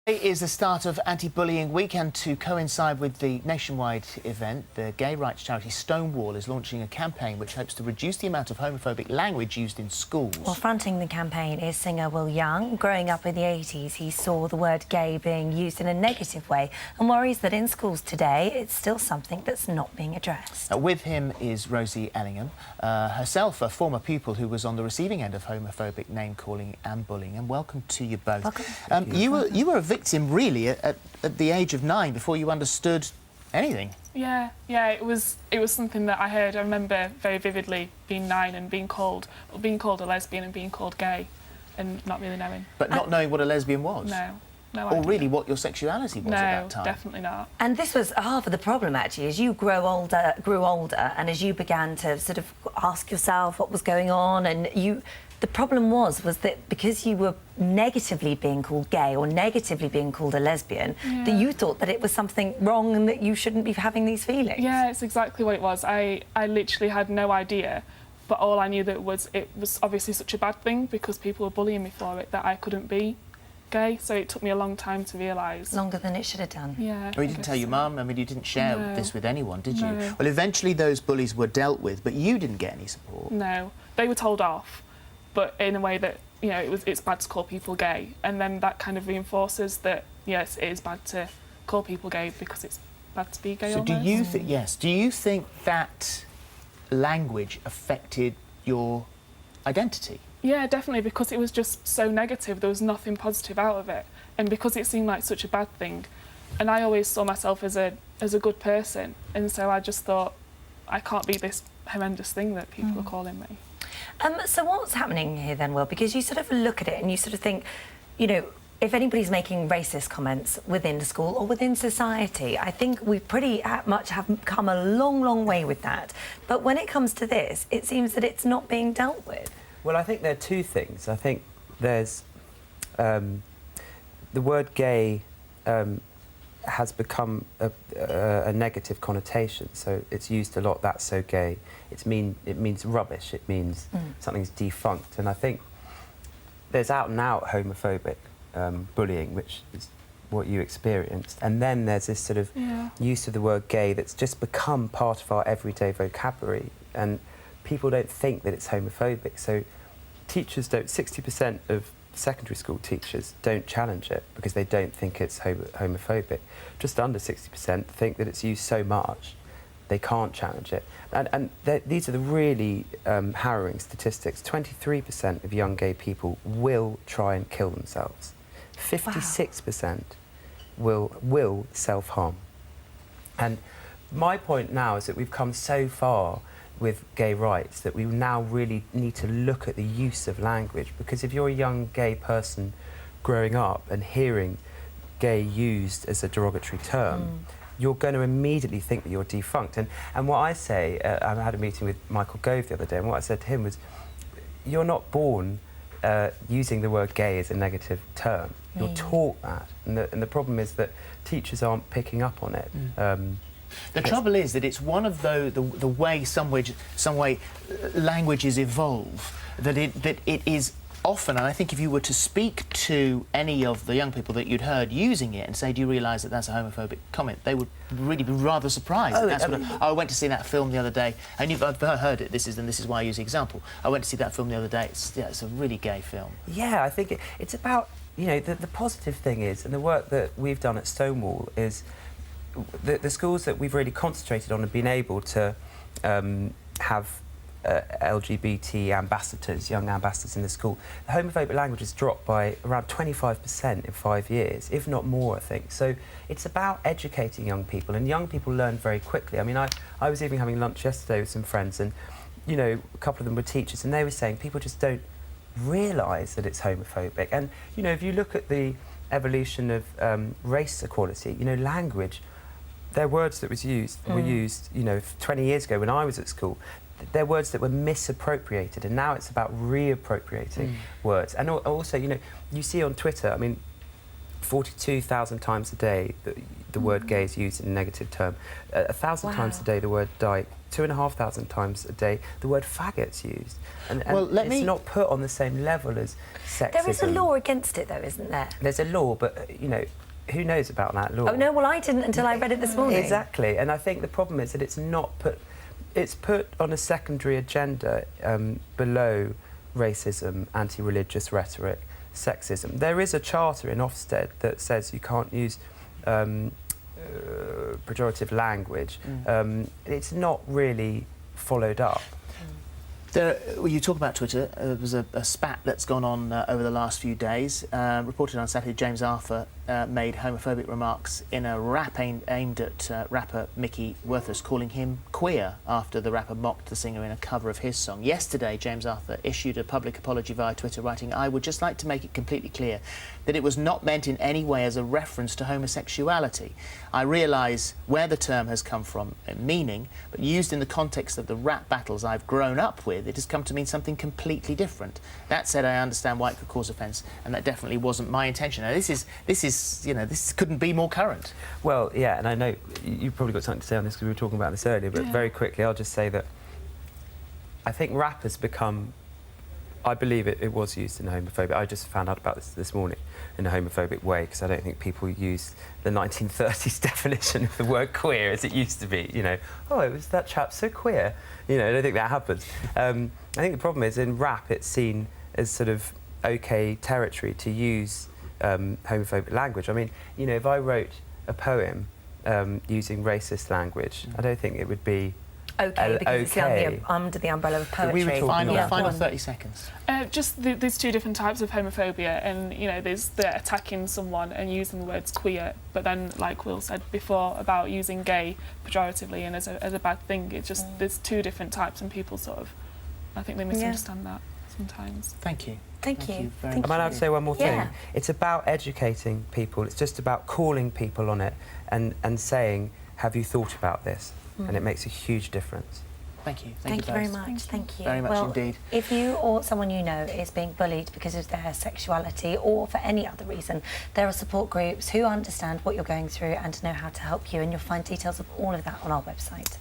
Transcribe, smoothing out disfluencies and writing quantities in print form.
Today is the start of Anti-Bullying Week, and to coincide with the nationwide event, the gay rights charity Stonewall is launching a campaign which hopes to reduce the amount of homophobic language used in schools. Well, fronting the campaign is singer Will Young. Growing up in the 80s, he saw the word gay being used in a negative way and worries that in schools today it's still something that's not being addressed. With him is Rosie Ellingham, herself a former pupil who was on the receiving end of homophobic name-calling and bullying. And welcome to you both. Welcome. You were a victim, really, at the age of 9 before you understood anything. Yeah, it was something that I heard. I remember very vividly being 9 and being called a lesbian and being called gay, and not really knowing. But not knowing what a lesbian was. No. Or really what your sexuality was at that time. No, definitely not. And this was half of the problem, actually. As you grew older, and as you began to sort of ask yourself what was going on, and the problem was that because you were negatively being called gay or negatively being called a lesbian, that you thought that it was something wrong and that you shouldn't be having these feelings. Yeah, it's exactly what it was. I literally had no idea, but all I knew that it was obviously such a bad thing because people were bullying me for it that I couldn't be gay, so it took me a long time to realise. Longer than it should have done. Yeah. Or you didn't tell your mum? I mean, you didn't share this with anyone, did you? No. Well, eventually those bullies were dealt with, but you didn't get any support. No, they were told off, but in a way that, you know, it's bad to call people gay, and then that kind of reinforces that, yes, it is bad to call people gay because it's bad to be gay. So almost. do you think that language affected your identity? Yeah, definitely, because it was just so negative. There was nothing positive out of it, and because it seemed like such a bad thing, and I always saw myself as a good person, and so I just thought I can't be this horrendous thing that people are calling me. So what's happening here then, Will? Because you sort of look at it and you sort of think, you know, if anybody's making racist comments within the school or within society, I think we pretty much have come a long, long way with that. But when it comes to this, it seems that it's not being dealt with. Well, I think there are two things. I think there's the word gay has become a negative connotation, so it's used a lot. That's so gay. It means rubbish. It means something's defunct. And I think there's out and out homophobic bullying, which is what you experienced. And then there's this sort of use of the word gay that's just become part of our everyday vocabulary. And people don't think that it's homophobic. So teachers don't, 60% of secondary school teachers don't challenge it because they don't think it's homophobic. Just under 60% think that it's used so much they can't challenge it. And these are the really harrowing statistics. 23% of young gay people will try and kill themselves. 56% will self-harm. And my point now is that we've come so far with gay rights that we now really need to look at the use of language, because if you're a young gay person growing up and hearing gay used as a derogatory term, you're going to immediately think that you're defunct. And what I say, I had a meeting with Michael Gove the other day, and what I said to him was, you're not born using the word gay as a negative term. You're taught that, and the problem is that teachers aren't picking up on it. The trouble is that it's one of the way some way languages evolve, that it is often, and I think if you were to speak to any of the young people that you'd heard using it and say, do you realise that that's a homophobic comment, they would really be rather surprised. I went to see that film the other day, and I've heard it, this is why I use the example. I went to see that film the other day, it's a really gay film. Yeah, I think it's about, you know, the positive thing is, and the work that we've done at Stonewall is, the schools that we've really concentrated on have been able to have LGBT ambassadors, young ambassadors in the school. The homophobic language has dropped by around 25% in 5 years, if not more, I think. So it's about educating young people, and young people learn very quickly. I mean, I was even having lunch yesterday with some friends, and, you know, a couple of them were teachers, and they were saying people just don't realise that it's homophobic. And, you know, if you look at the evolution of race equality, you know, language, their words that were used, you know, 20 years ago when I was at school, they're words that were misappropriated, and now it's about reappropriating words. And also, you know, you see on Twitter, I mean, 42,000 times a day the word gay is used in a negative term. 1,000 times a day the word dyke. 2,500 times a day the word faggot's used. And Well, it's not put on the same level as sexism. There is a law against it, though, isn't there? There's a law, but, who knows about that law? Oh, no, well, I didn't until I read it this morning. Exactly, and I think the problem is that it's put on a secondary agenda below racism, anti-religious rhetoric, sexism. There is a charter in Ofsted that says you can't use pejorative language. It's not really followed up. Well, you talk about Twitter. There was a spat that's gone on over the last few days. Reported on Saturday, James Arthur made homophobic remarks in a rap aimed at rapper Mickey Worthus, calling him queer after the rapper mocked the singer in a cover of his song. Yesterday, James Arthur issued a public apology via Twitter, writing, "I would just like to make it completely clear that it was not meant in any way as a reference to homosexuality. I realise where the term has come from in meaning, but used in the context of the rap battles I've grown up with, it has come to mean something completely different. That said, I understand why it could cause offence, and that definitely wasn't my intention." Now, this couldn't be more current. Well, yeah, and I know you've probably got something to say on this because we were talking about this earlier, but very quickly, I'll just say that I think rap has become, I believe it was used in a homophobic. I just found out about this morning in a homophobic way because I don't think people use the 1930s definition of the word queer as it used to be. Oh, it was that chap so queer. I don't think that happens. I think the problem is in rap it's seen as sort of okay territory to use homophobic language. I mean, if I wrote a poem using racist language, I don't think it would be Okay, because it's under the umbrella of poetry. Final 30 seconds. Just there's two different types of homophobia, and there's the attacking someone and using the words queer, but then, like Will said before about using gay pejoratively and as a bad thing, it's just there's two different types, and people I think they misunderstand that sometimes. Thank you. Thank you. Very Am much. I allowed to say one more thing? Yeah. It's about educating people. It's just about calling people on it and saying, have you thought about this? And it makes a huge difference. Thank you. Thank you very both. much. Thank you. Very much well, indeed. If you or someone you know is being bullied because of their sexuality or for any other reason, there are support groups who understand what you're going through and know how to help you, and you'll find details of all of that on our website.